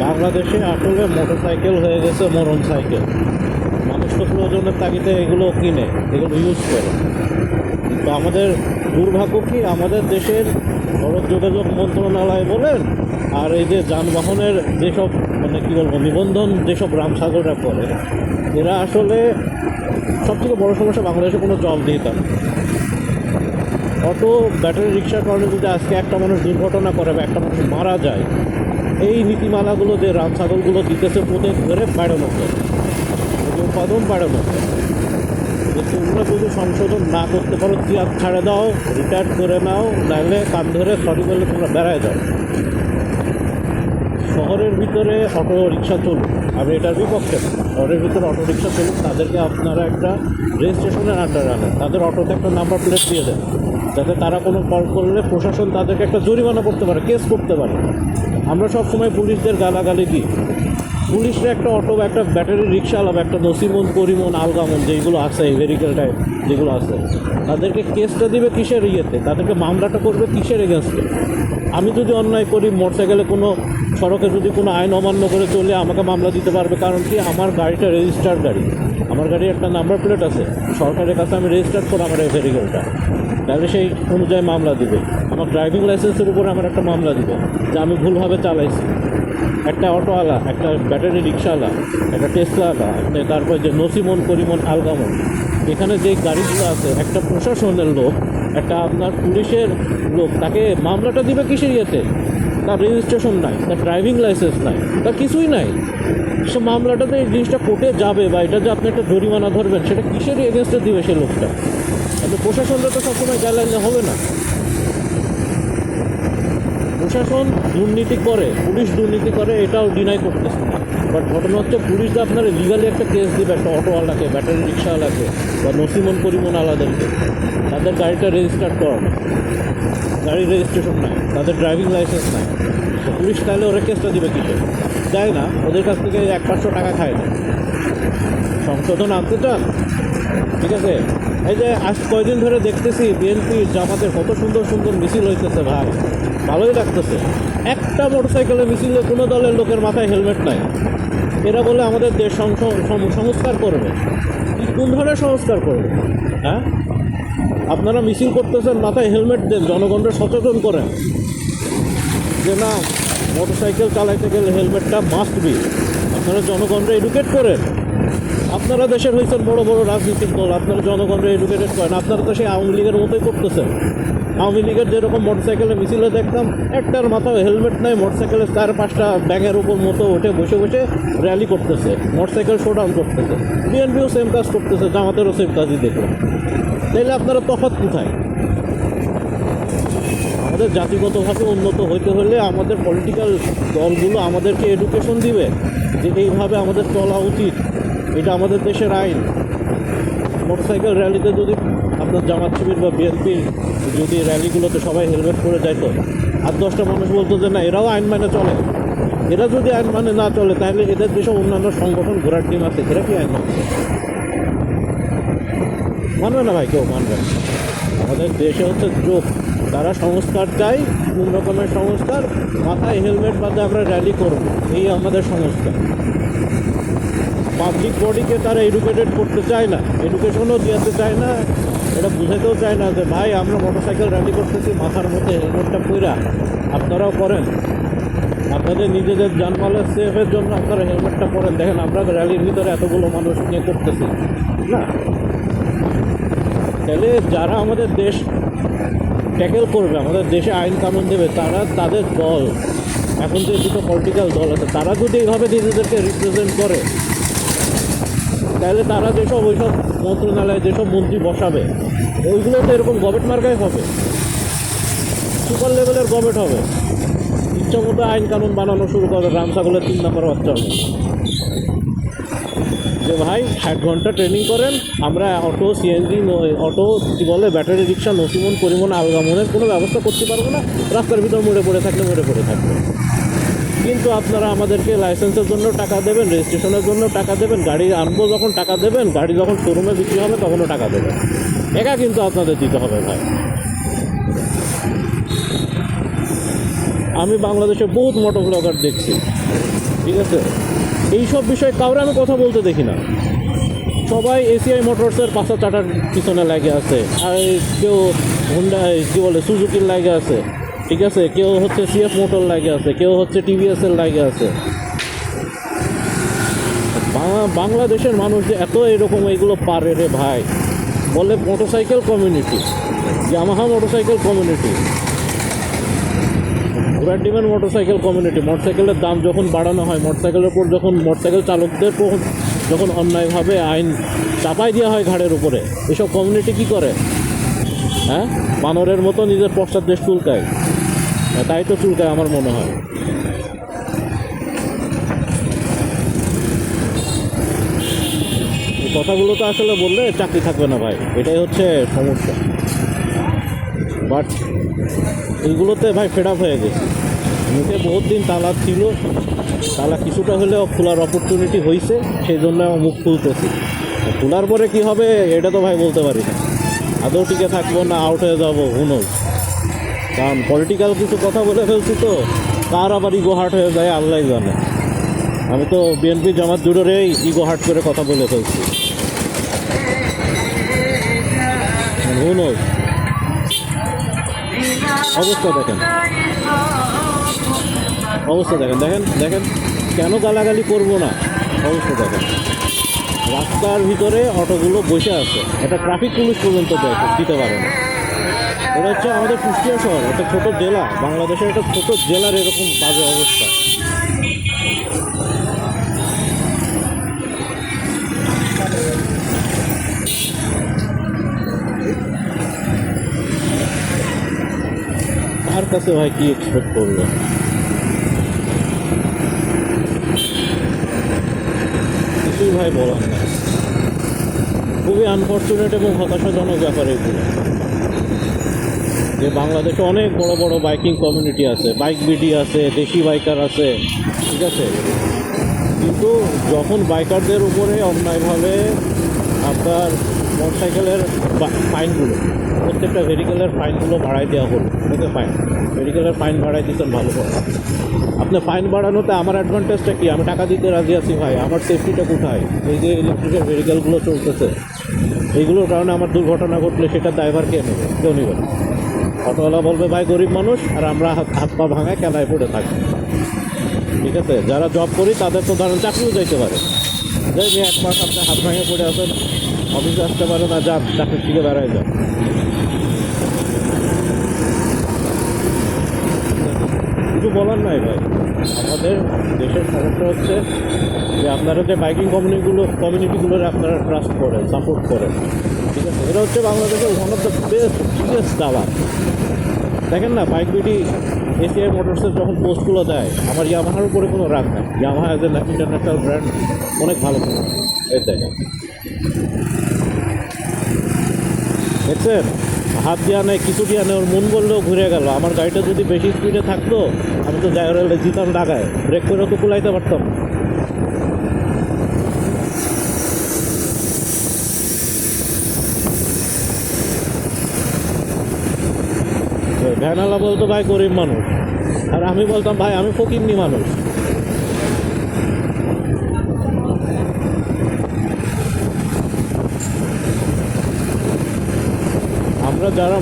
বাংলাদেশে আসলে মোটরসাইকেল হয়ে গেছে মরণ সাইকেল। মানুষ তো প্রয়োজনের তাগিদে এগুলো কিনে, এগুলো ইউজ করে। কিন্তু আমাদের দুর্ভাগ্য কি, আমাদের দেশের সড়ক যোগাযোগ মন্ত্রণালয় বলেন আর এই যে যানবাহনের যেসব কী বলবো নিবন্ধন যেসব রামসাগররা করে, এরা আসলে সবথেকে বড় সমস্যা বাংলাদেশে কোনো জল দিয়ে না। অটো ব্যাটারি রিক্সার কারণে যদি আজকে একটা মানুষ দুর্ঘটনা করে বা একটা মানুষ মারা যায়, এই নীতিমালাগুলো যে রামসাগরগুলো দিতেছে প্রত্যেক ধরে বাড়ানো যায়, উৎপাদন বাড়ানো যায়। যে তোমরা যদি সংশোধন না করতে পারো চেয়ার ছাড়ে দাও, রিটায়ার করে নাও, নাহলে কান ধরে সরি বলে তোমরা বেড়ায় যাও। শহরের ভিতরে অটো রিক্সা চলুক, আমি এটার বিপক্ষে। শহরের ভিতরে অটো রিক্সা চলুক, তাদেরকে আপনারা একটা রেজিস্ট্রেশনের আন্ডারে আনেন, তাদের অটোতে একটা নাম্বার প্লেট দিয়ে দেন, যাতে তারা কোনো কল করলে প্রশাসন তাদেরকে একটা জরিমানা করতে পারে, কেস করতে পারে। আমরা সবসময় পুলিশদের গালাগালি দিই, পুলিশরা একটা অটো বা একটা ব্যাটারি রিক্সাওয়ালা বা একটা নসিমন করিমন আলগামন যেগুলো আছে ভেহিকেল টাইপ যেগুলো আছে, তাদেরকে কেসটা দিবে কিসের ইয়েতে, তাদেরকে মামলাটা করবে কিসের এগেনস্টে। আমি যদি অন্যায় করি, মোটরসাইকেলে কোনো সড়কে যদি কোনো আইন অমান্য করে চলে, আমাকে মামলা দিতে পারবে। কারণ কি, আমার গাড়িটা রেজিস্টার্ড গাড়ি, আমার গাড়ির একটা নাম্বার প্লেট আছে, সরকারের কাছে আমি রেজিস্টার্ড করে আমার এই ভেহিকেলটা, তাহলে সেই অনুযায়ী মামলা দিবে। আমার ড্রাইভিং লাইসেন্সের উপরে আমার একটা মামলা দিবে যে আমি ভুলভাবে চালাইছি। একটা অটোওয়ালা, একটা ব্যাটারি রিক্সাওয়ালা, একটা টেসলাওয়ালা, তারপর যে নসিমন করিমন আলগামন, এখানে যে গাড়িগুলো আছে, একটা প্রশাসনের লোক, একটা আপনার পুলিশের লোক, তাকে মামলাটা দিবে কিসের ইয়েতে? তার রেজিস্ট্রেশন নাই, তার ড্রাইভিং লাইসেন্স নাই, তার কিছুই নাই। সে মামলাটাতে এই জিনিসটা কোর্টে যাবে বা এটা যে আপনি একটা জরিমানা ধরবেন, সেটা কিসের এগেনস্টে দিবে সে লোকটা? তাহলে প্রশাসনটা তো সবসময় গাইডলাইনে হবে না। প্রশাসন দুর্নীতি করে, পুলিশ দুর্নীতি করে, এটাও ডিনাই করতেছে না। বাট ঘটনা হচ্ছে, পুলিশ যে আপনার লিগালি একটা কেস দেবে একটা অটোওয়ালাকে, ব্যাটারি রিক্সাওয়ালাকে বা নসিমন করিমন আলাদাকে, তাদের গাড়িটা রেজিস্টার করা না, গাড়ির রেজিস্ট্রেশন নাই, তাদের ড্রাইভিং লাইসেন্স নাই, তো পুলিশ তাহলে ওরা কেসটা দিবে কিসে? যায় না, ওদের কাছ থেকে 100-500 টাকা খায় না। সংশোধন আনতে চান, ঠিক আছে। এই যে আজ কয়দিন ধরে দেখতেছি বিএনপি জামাতের কত সুন্দর সুন্দর মিছিল হইতেছে, ভাই ভালোই লাগতেছে। একটা মোটরসাইকেলের মিছিলে কোনো দলের লোকের মাথায় হেলমেট নাই। এরা বলে আমাদের দেশ সংস্কার করবে। কোন ধরনের সংস্কার করবে? হ্যাঁ, আপনারা মিছিল করতেছেন, মাথায় হেলমেট দেন, জনগণকে সচেতন করেন যে না, মোটরসাইকেল চালাইতে গেলে হেলমেটটা মাস্ট বি। আপনারা জনগণকে এডুকেট করেন। আপনারা দেশের হয়েছেন বড় বড় রাজনৈতিক দল, আপনারা জনগণকে এডুকেটেড করেন। আপনারা তো সেই আওয়ামী লীগের মতোই করতেছেন। আওয়ামী লীগের যেরকম মোটরসাইকেলে মিছিলে দেখতাম, একটার মাথায় হেলমেট নাই, মোটরসাইকেলে 4-5টা ব্যাঙের উপর মতো উঠে বসে বসে র্যালি করতেছে, মোটরসাইকেল শোডাউন করতেছে। বিএনপিও সেম কাজ করতেছে, জামাতেরও সেম কাজই দেখলাম। তাইলে আপনারা তফাৎ কোথায়? আমাদের জাতিগতভাবে উন্নত হইতে হলে আমাদের পলিটিক্যাল দলগুলো আমাদেরকে এডুকেশন দিবে যে এইভাবে আমাদের চলা উচিত, এটা আমাদের দেশের আইন। মোটরসাইকেল র্যালিতে যদি আপনার জামাত শিবির বা বিএনপির যদি র্যালিগুলোতে সবাই হেলমেট পরে যাইতো, আর 10টা মানুষ বলতো যে না, এরাও আইন মানে চলে। এরা যদি আইন মানে না চলে, তাহলে এদের যেসব অন্যান্য সংগঠন ঘোরার টিম আছে, এরা কি আইন মানবে? মানবে না ভাই, কেউ মানবে না। আমাদের দেশে হচ্ছে যোগ, তারা সংস্কার চাই, কোন রকমের সংস্কার, মাথায় হেলমেট বাদে আমরা র্যালি করব, এই আমাদের সংস্কার। পাবলিক বডিকে তারা এডুকেটেড করতে চায় না, এডুকেশনও দিতে চায় না, এটা বুঝাতেও চায় না যে ভাই আমরা মোটরসাইকেল র্যালি করতেছি, মাথার মধ্যে হেলমেটটা পইরা আপনারাও করেন, আপনাদের নিজেদের জানমালের সেফের জন্য আপনারা হেলমেটটা পরেন। দেখেন আমরা র্যালির ভিতরে এতগুলো মানুষ নিয়ে করতেছি না। তাহলে যারা আমাদের দেশ ট্যাকেল করবে, আমাদের দেশে আইন কানুন দেবে, তারা তাদের দল, এখন যে দুটো পলিটিক্যাল দল আছে, তারা যদি এইভাবে নিজেদেরকে রিপ্রেজেন্ট করে, তাহলে তারা যেসব ওইসব মন্ত্রণালয়ে যেসব মন্ত্রী বসাবে, ওইগুলো তো এরকম গভর্নমেন্ট মার্কাই হবে, সুপার লেভেলের গভর্নমেন্ট হবে। ইচ্ছা মতো আইন কানুন বানানো শুরু করে, রামসাগলের 3 নম্বর বাচ্চা হবে যে ভাই 60 ঘন্টা ট্রেনিং করেন, আমরা অটো, সিএনজি, অটো কী বলে, ব্যাটারি রিক্সা, নসিমন করিমন আলগামনের কোনো ব্যবস্থা করতে পারবো না, রাস্তার ভিতর মরে পড়ে থাকবে। কিন্তু আপনারা আমাদেরকে লাইসেন্সের জন্য টাকা দেবেন, রেজিস্ট্রেশনের জন্য টাকা দেবেন, গাড়ি আনবো যখন টাকা দেবেন, গাড়ি যখন শোরুমে বিক্রি হবে তখনও টাকা দেবেন। একা কিন্তু আপনাদের দিতে হবে ভাই। আমি বাংলাদেশে বহুত মোটর ব্লগার দেখছি, ঠিক আছে, এইসব বিষয়ে কাউরে আমি কথা বলতে দেখি না। সবাই এসিআই মোটরসের পাশা চাটার পিছনে লাগে আছে, আর কেউ হোন্ডা কী বলে সুজুকির লাগে আছে, ঠিক আছে, কেউ হচ্ছে সিএফ মোটর লাগে আছে, কেউ হচ্ছে টিভিএসের লাগে আছে। বাংলাদেশের মানুষ যে এত এরকম এইগুলো পারে রে ভাই, বলে motorcycle community, Yamaha motorcycle community, ঘোড়ার ডিমের মোটরসাইকেল কমিউনিটি। মোটরসাইকেলের দাম যখন বাড়ানো হয়, মোটরসাইকেলের উপর যখন মোটরসাইকেল চালকদের যখন অন্যায়ভাবে আইন চাপাই দেওয়া হয় ঘাড়ের উপরে, এসব কমিউনিটি কী করে? হ্যাঁ, বানরের মতো নিজের পশ্চাৎ দেশ চুলকায়, তাই তো চুলকায় আমার মনে হয়। এই কথাগুলো তো আসলে বললে চাকরি থাকবে না ভাই, এটাই হচ্ছে সমস্যা। বাট এইগুলোতে ভাই ফেড আপ হয়ে গেছে। মুখে বহুত দিন তালা ছিল, তালা কিছুটা হলেও খোলার অপরচুনিটি হয়েছে, সেই জন্য আমার মুখ খুলতেছি। খোলার পরে কি হবে এটা তো ভাই বলতে পারি না, আদৌ টিকে থাকবো না আউট হয়ে যাবো হুনোজ। কারণ পলিটিক্যাল কিছু কথা বলে ফেলছি তো, কার আবার ইগো হার্ট হয়ে যায় আল্লাহ জানে। আমি তো বিএনপি জামাত জুড়েই ইগো হার্ট করে কথা বলে ফেলছি, হুনোজ। অবস্থা দেখেন, অবস্থা দেখেন, দেখেন দেখেন কেন গালাগালি করবো না, অবস্থা দেখেন। রাস্তার ভিতরে অটোগুলো বসে আছে, এটা ট্রাফিক পুলিশ পর্যন্ত দিতে পারে না। এটা হচ্ছে আমাদের কুষ্টিয়া শহর, একটা ছোট জেলা, বাংলাদেশের একটা ছোট জেলার এরকম বাজে অবস্থা। কার কাছে ভাই কি এক্সপেক্ট করলো? কিছুই ভাই বলার না। খুবই আনফর্চুনেট এবং হতাশাজনক ব্যাপার এগুলো, যে বাংলাদেশে অনেক বড় বড় বাইকিং কমিউনিটি আছে, বাইক বিডি আছে, দেশি বাইকার আছে, ঠিক আছে, কিন্তু যখন বাইকারদের উপরে অন্যায়ভাবে আপনার মোটরসাইকেলের ফাইনগুলো, প্রত্যেকটা ভেহিকেলের ফাইনগুলো বাড়াই দেওয়া হলো, ওকে ফাইন, ভেহিকেলের ফাইন বাড়াই দিচ্ছেন ভালো করে। আপনি ফাইন বাড়ানোতে আমার অ্যাডভান্টেজটা কি? আমি টাকা দিতে রাজি আছি ভাই, আমার সেফটিটা কোথায়? এই যে ইলেকট্রিকের ভেহিকেলগুলো চলতেছে, এইগুলোর কারণে আমার দুর্ঘটনা ঘটলে সেটা ড্রাইভার কে নেবে? কেউ নেবে না। অটোওয়ালা বলবে ভাই গরিব মানুষ, আর আমরা হাত পা ভাঙায় কেলায় পড়ে থাকি, ঠিক আছে। যারা জব করি তাদের তো ধরেন চাকরিও যাইতে পারে, যে 1 মাস আপনি হাত ভাঙে পড়ে আছেন, অফিসে আসতে পারে না, যান চাকরির থেকে বেড়ায় যান। কিছু বলার নাই ভাই। আমাদের দেশের সমস্যা হচ্ছে যে আপনারা যে বাইকিং কমিউনিটিগুলোর আপনারা ট্রাস্ট করেন, সাপোর্ট করেন, ঠিক আছে, এটা হচ্ছে বাংলাদেশের ওয়ান অফ দ্য বিগেস্ট দালাল। দেখেন না, বাইক বিডি এসিআই মোটরসের যখন পোস্টগুলো দেয়, আমার ইয়ামাহার উপরে কোনো রাগ নাই। Yamaha as a international brand অনেক ভালো করে এই দেখেন, দেখছেন, হাত দেওয়া নেই, কিছু দেওয়া নেই, ওর মন বললেও ঘুরে গেল। আমার গাড়িটা যদি বেশি স্পিডে থাকতো, আমি তো জায়গায় জিতাম ঢাকায়, ব্রেক করেও তো কুলাইতে পারতাম। ভ্যানালা বলতো ভাই গরিব মানুষ, আর আমি বলতাম ভাই আমি ফকিন্নি মানুষ। আমরা যারা